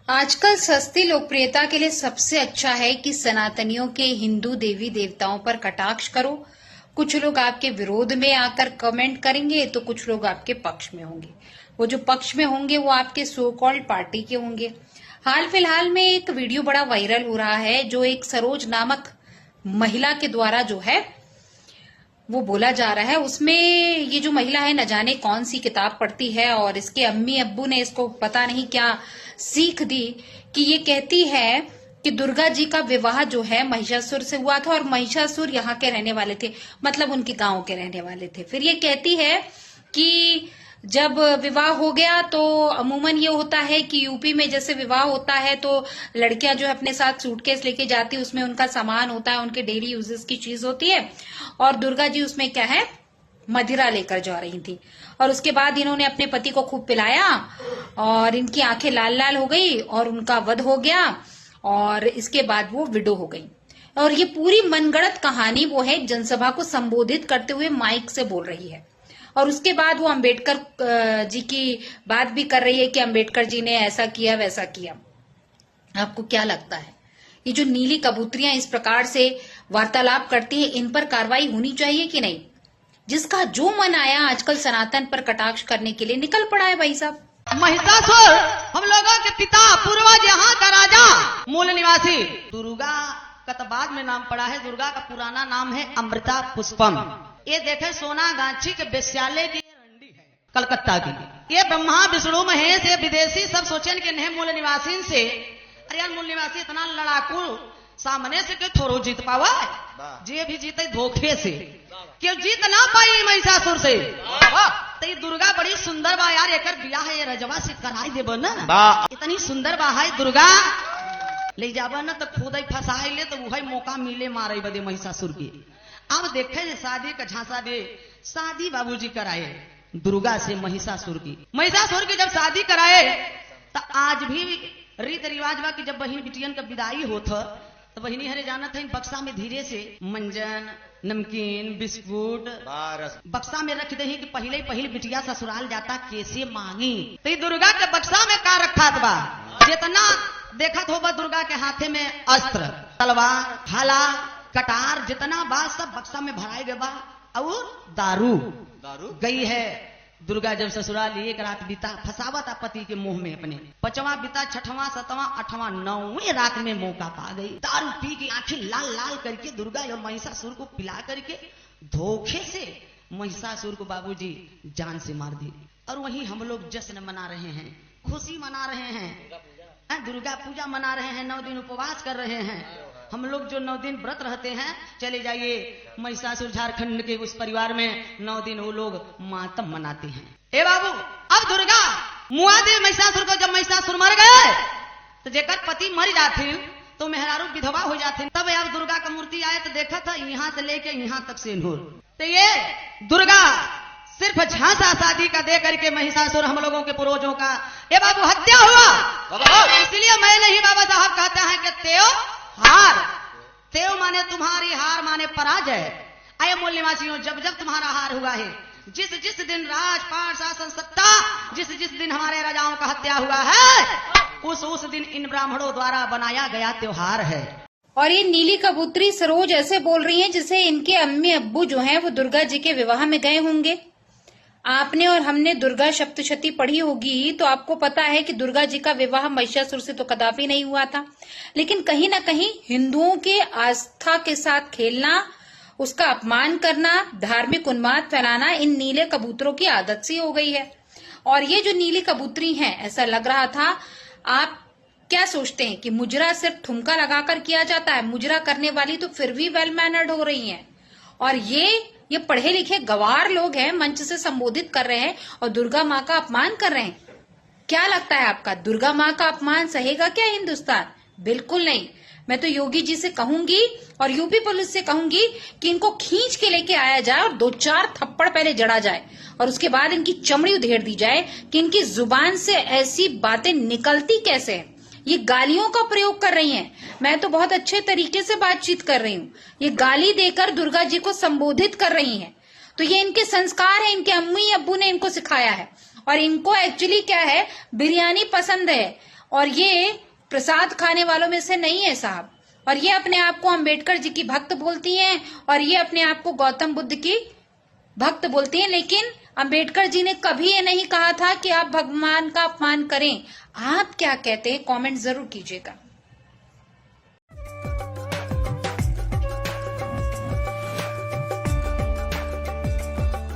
आजकल सस्ती लोकप्रियता के लिए सबसे अच्छा है कि सनातनियों के हिंदू देवी देवताओं पर कटाक्ष करो। कुछ लोग आपके विरोध में आकर कमेंट करेंगे तो कुछ लोग आपके पक्ष में होंगे। वो जो पक्ष में होंगे वो आपके सो कॉल्ड पार्टी के होंगे। हाल फिलहाल में एक वीडियो बड़ा वायरल हो रहा है जो एक सरोज नामक महिला के द्वारा जो है वो बोला जा रहा है। उसमें ये जो महिला है न जाने कौन सी किताब पढ़ती है और इसके अम्मी अब्बू ने इसको पता नहीं क्या सीख दी कि ये कहती है कि दुर्गा जी का विवाह जो है महिषासुर से हुआ था और महिषासुर यहाँ के रहने वाले थे, मतलब उनके गांव के रहने वाले थे। फिर ये कहती है कि जब विवाह हो गया तो अमूमन ये होता है कि यूपी में जैसे विवाह होता है तो लड़कियां जो है अपने साथ सूटकेस लेके जाती है, उसमें उनका सामान होता है, उनके डेली यूजेस की चीज होती है। और दुर्गा जी उसमें क्या है, मदिरा लेकर जा रही थी। और उसके बाद इन्होंने अपने पति को खूब पिलाया और इनकी आंखें लाल लाल हो गई और उनका वध हो गया और इसके बाद वो विडो हो गई। और ये पूरी मनगढ़ंत कहानी वो है जनसभा को संबोधित करते हुए माइक से बोल रही है। और उसके बाद वो अंबेडकर जी की बात भी कर रही है कि अंबेडकर जी ने ऐसा किया वैसा किया। आपको क्या लगता है, ये जो नीली कबूतरियां इस प्रकार से वार्तालाप करती है, इन पर कार्रवाई होनी चाहिए कि नहीं? जिसका जो मन आया आजकल सनातन पर कटाक्ष करने के लिए निकल पड़ा है भाई साहब। महिषासुर हम लोगों के पिता पूर्वज यहाँ का राजा मूल निवासी दुर्गा का तो बाद में नाम पड़ा है। दुर्गा का पुराना नाम है अमृता पुष्पम। ये देखे सोना गांची के वेश्यालय की रंडी है कलकत्ता की। ये ब्रह्मा विष्णु महेश ये विदेशी सब सोचन के नहीं मूल निवासी से। अरे यार मूल निवासी इतना लड़ाकू सामने से क्यों थोड़ो जीत पावा, जे भी जीते धोखे से क्यों जीत ना पाई महिषासुर से। तो दुर्गा बड़ी सुंदर बा यार, एकर बियाह है रजवा से कराई देबो ना, इतनी सुंदर बा है दुर्गा। ले जाबा ना तो खुद ही फंसाई ले तो वही मौका मिले मारे बदे महिषासुर की। अब देखे शादी का झांसा दे, शादी बाबूजी कराए दुर्गा से महिषासुर की। महिषासुर की जब शादी कराए तो आज भी रीत रिवाज बा कि जब बहन बिटियन का विदाई होता तो बहनी हरे जाना था बक्सा में धीरे से मंजन नमकीन बिस्कुट बक्सा में रख दे कि पहले पहले बिटिया ससुराल जाता कैसे मांगी। तो दुर्गा के बक्सा में का रखा बा, जितना देखा होगा दुर्गा के हाथे में अस्त्र तलवार भाला कटार जितना बा सब बक्सा में भराए गए बा। और दारू गई है दुर्गा जब ससुराल एक रात बीता फसावा था पति के मुंह में अपने। 5वां बीता 6वां 7वां 8वां 9वीं रात में मौका पा गई। दारू पी के आंखें लाल लाल करके दुर्गा और महिषासुर को पिला करके धोखे से महिषासुर को बाबूजी जान से मार दी। और वहीं हम लोग जश्न मना रहे हैं, खुशी मना रहे हैं, दुर्गा पूजा मना रहे हैं, 9 दिन उपवास कर रहे हैं। हम लोग जो 9 दिन व्रत रहते हैं, चले जाइए महिषासुर झारखंड के उस परिवार में 9 दिन वो लोग मातम मनाते हैं। ए बाबू अब दुर्गा मुआदे महिषासुर को, जब महिषासुर मर गए तो जेकर पति मर जाते तो मेहरारू विधवा हो जाते। तब अब दुर्गा का मूर्ति आए तो देखा था यहाँ से लेके यहाँ तक सिंदूर। तो ये दुर्गा सिर्फ झांसा शादी का दे करके महिषासुर हम लोगों के पूर्वजों का ये बाबू हत्या हुआ। इसलिए मैं नहीं बाबा साहब कहता है कि तेओ हार, तेव माने तुम्हारी हार माने पराजय। आये मूल निवासियों, जब जब तुम्हारा हार हुआ है, जिस जिस दिन राजपाट शासन सत्ता जिस जिस दिन हमारे राजाओं का हत्या हुआ है, उस दिन इन ब्राह्मणों द्वारा बनाया गया त्योहार है। और ये नीली कबूतरी सरोज ऐसे बोल रही है जैसे इनके अम्मी अब्बू जो हैं वो दुर्गा जी के विवाह में गए होंगे। आपने और हमने दुर्गा सप्तशती पढ़ी होगी तो आपको पता है कि दुर्गा जी का विवाह महिषासुर से तो कदापि नहीं हुआ था। लेकिन कहीं ना कहीं हिंदुओं के आस्था के साथ खेलना, उसका अपमान करना, धार्मिक उन्माद फैलाना इन नीले कबूतरों की आदत सी हो गई है। और ये जो नीली कबूतरी हैं, ऐसा लग रहा था, आप क्या सोचते हैं कि मुजरा सिर्फ ठुमका लगाकर किया जाता है? मुजरा करने वाली तो फिर भी वेल मैनर्ड हो रही हैं। और ये पढ़े लिखे गवार लोग हैं, मंच से संबोधित कर रहे हैं और दुर्गा माँ का अपमान कर रहे हैं। क्या लगता है आपका, दुर्गा माँ का अपमान सहेगा क्या हिंदुस्तान? बिल्कुल नहीं। मैं तो योगी जी से कहूंगी और यूपी पुलिस से कहूंगी कि इनको खींच के लेके आया जाए और 2-4 थप्पड़ पहले जड़ा जाए और उसके बाद इनकी चमड़ी उधेड़ दी जाए कि इनकी जुबान से ऐसी बातें निकलती कैसे हैं। ये गालियों का प्रयोग कर रही हैं। मैं तो बहुत अच्छे तरीके से बातचीत कर रही हूँ, ये गाली देकर दुर्गा जी को संबोधित कर रही हैं। तो ये इनके संस्कार है, इनके अम्मी अब्बू ने इनको सिखाया है। और इनको एक्चुअली क्या है, बिरयानी पसंद है और ये प्रसाद खाने वालों में से नहीं है साहब। और ये अपने आप को अंबेडकर जी की भक्त बोलती हैं और ये अपने आप को गौतम बुद्ध की भक्त बोलती हैं, लेकिन अंबेडकर जी ने कभी ये नहीं कहा था कि आप भगवान का अपमान करें। आप क्या कहते हैं, कमेंट जरूर कीजिएगा।